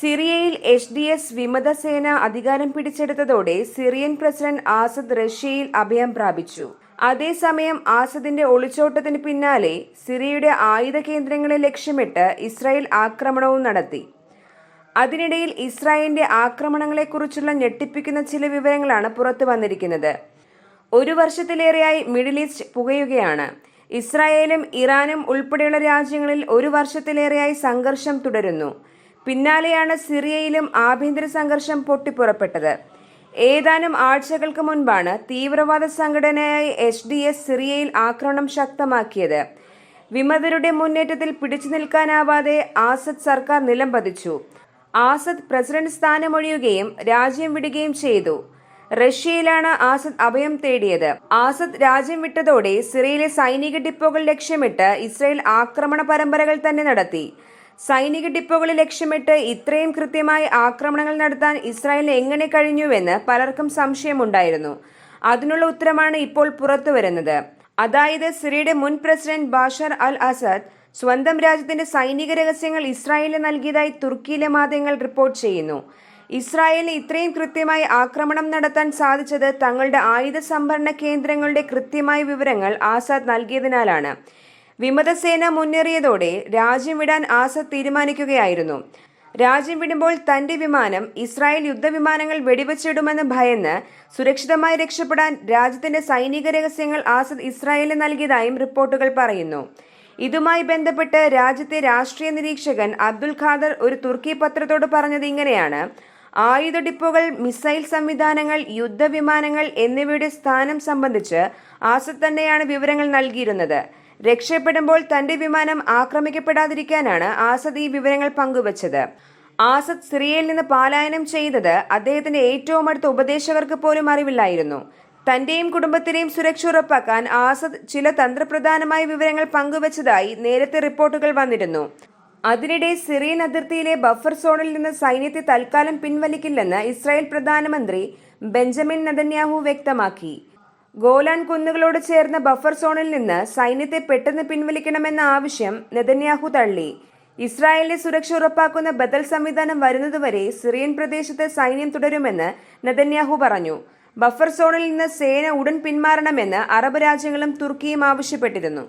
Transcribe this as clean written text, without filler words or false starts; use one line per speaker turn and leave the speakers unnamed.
സിറിയയിൽ HDS വിമതസേന അധികാരം പിടിച്ചെടുത്തതോടെ Syrian president Azad റഷ്യയിൽ അഭയം പ്രാപിച്ചു. അതേസമയം ആസദിന്റെ ഒളിച്ചോട്ടത്തിന് പിന്നാലെ സിറിയയുടെ ആയുധ കേന്ദ്രങ്ങളെ ലക്ഷ്യമിട്ട് ഇസ്രായേൽ ആക്രമണവും നടത്തി. അതിനിടയിൽ ഇസ്രായേലിന്റെ ആക്രമണങ്ങളെക്കുറിച്ചുള്ള ഞെട്ടിപ്പിക്കുന്ന ചില വിവരങ്ങളാണ് പുറത്തു വന്നിരിക്കുന്നത്. 1 വർഷത്തിലേറെയായി മിഡിൽ ഈസ്റ്റ് പുകയുകയാണ്. ഇസ്രായേലും ഇറാനും ഉൾപ്പെടെയുള്ള രാജ്യങ്ങളിൽ 1 വർഷത്തിലേറെയായി സംഘർഷം തുടരുന്നു. പിന്നാലെയാണ് സിറിയയിലും ആഭ്യന്തര സംഘർഷം പൊട്ടിപ്പുറപ്പെട്ടത്. ഏതാനും ആഴ്ചകൾക്ക് മുൻപാണ് തീവ്രവാദ സംഘടനയായ HDS സിറിയയിൽ ആക്രമണം ശക്തമാക്കിയത്. വിമതരുടെ മുന്നേറ്റത്തിൽ പിടിച്ചു നിൽക്കാനാവാതെ ആസദ് സർക്കാർ നിലംപതിച്ചു. ആസദ് പ്രസിഡന്റ് സ്ഥാനമൊഴിയുകയും രാജ്യം വിടുകയും ചെയ്തു. റഷ്യയിലാണ് ആസദ് അഭയം തേടിയത്. ആസദ് രാജ്യം വിട്ടതോടെ സിറിയയിലെ സൈനിക ഡിപ്പോകൾ ലക്ഷ്യമിട്ട് ഇസ്രായേൽ ആക്രമണ പരമ്പരകൾ തന്നെ നടത്തി. സൈനിക ഡിപ്പോകളെ ലക്ഷ്യമിട്ട് ഇത്രയും കൃത്യമായി ആക്രമണങ്ങൾ നടത്താൻ ഇസ്രായേലിന് എങ്ങനെ കഴിഞ്ഞുവെന്ന് പലർക്കും സംശയമുണ്ടായിരുന്നു. അതിനുള്ള ഉത്തരമാണ് ഇപ്പോൾ പുറത്തുവരുന്നത്. അതായത് സിറിയയുടെ മുൻ പ്രസിഡന്റ് ബാഷർ അൽ അസദ് സ്വന്തം രാജ്യത്തിന്റെ സൈനിക രഹസ്യങ്ങൾ ഇസ്രായേലിന് നൽകിയതായി തുർക്കിയിലെ മാധ്യമങ്ങൾ റിപ്പോർട്ട് ചെയ്യുന്നു. ഇസ്രായേലിന് ഇത്രയും കൃത്യമായി ആക്രമണം നടത്താൻ സാധിച്ചത് തങ്ങളുടെ ആയുധ സംഭരണ കേന്ദ്രങ്ങളുടെ കൃത്യമായ വിവരങ്ങൾ ആസാദ് നൽകിയതിനാലാണ്. വിമതസേന മുന്നേറിയതോടെ രാജ്യം വിടാൻ ആസദ് തീരുമാനിക്കുകയായിരുന്നു. രാജ്യം വിടുമ്പോൾ തന്റെ വിമാനം ഇസ്രായേൽ യുദ്ധവിമാനങ്ങൾ വെടിവെച്ചിടുമെന്ന് ഭയന്ന് സുരക്ഷിതമായി രക്ഷപ്പെടാൻ രാജ്യത്തിന്റെ സൈനിക രഹസ്യങ്ങൾ ആസദ് ഇസ്രായേലിന് നൽകിയതായും റിപ്പോർട്ടുകൾ പറയുന്നു. ഇതുമായി ബന്ധപ്പെട്ട് രാജ്യത്തെ രാഷ്ട്രീയ നിരീക്ഷകൻ അബ്ദുൽ ഖാദർ ഒരു തുർക്കി പത്രത്തോട് പറഞ്ഞത് ഇങ്ങനെയാണ്: ആയുധ ഡിപ്പോകൾ, മിസൈൽ സംവിധാനങ്ങൾ, യുദ്ധവിമാനങ്ങൾ എന്നിവയുടെ സ്ഥാനം സംബന്ധിച്ച് ആസദ് തന്നെയാണ് വിവരങ്ങൾ നൽകിയിരുന്നത്. രക്ഷപ്പെടുമ്പോൾ തന്റെ വിമാനം ആക്രമിക്കപ്പെടാതിരിക്കാനാണ് ആസദ് ഈ വിവരങ്ങൾ പങ്കുവച്ചത്. ആസദ് സിറിയയിൽ നിന്ന് പലായനം ചെയ്തത് അദ്ദേഹത്തിന്റെ ഏറ്റവും അടുത്ത ഉപദേശകർക്ക് പോലും അറിവില്ലായിരുന്നു. തന്റെയും കുടുംബത്തിന്റെയും സുരക്ഷ ഉറപ്പാക്കാൻ ആസദ് ചില തന്ത്രപ്രധാനമായ വിവരങ്ങൾ പങ്കുവച്ചതായി നേരത്തെ റിപ്പോർട്ടുകൾ വന്നിരുന്നു. അതിനിടെ സിറിയൻ അതിർത്തിയിലെ ബഫർ സോണിൽ നിന്ന് സൈന്യത്തെ തൽക്കാലം പിൻവലിക്കില്ലെന്ന് ഇസ്രായേൽ പ്രധാനമന്ത്രി ബെഞ്ചമിൻ നെതന്യാഹു വ്യക്തമാക്കി. ഗോലാൻ കുന്നുകളോട് ചേർന്ന ബഫർ സോണിൽ നിന്ന് സൈന്യത്തെ പെട്ടെന്ന് പിൻവലിക്കണമെന്ന ആവശ്യം നെതന്യാഹു തള്ളി. ഇസ്രായേലിന്റെ സുരക്ഷ ഉറപ്പാക്കുന്ന ബദൽ സംവിധാനം വരുന്നതുവരെ സിറിയൻ പ്രദേശത്ത് സൈന്യം തുടരുമെന്ന് നെതന്യാഹു പറഞ്ഞു. ബഫർ സോണിൽ നിന്ന് സേന ഉടൻ പിന്മാറണമെന്ന് അറബ് രാജ്യങ്ങളും തുർക്കിയും ആവശ്യപ്പെട്ടിരുന്നു.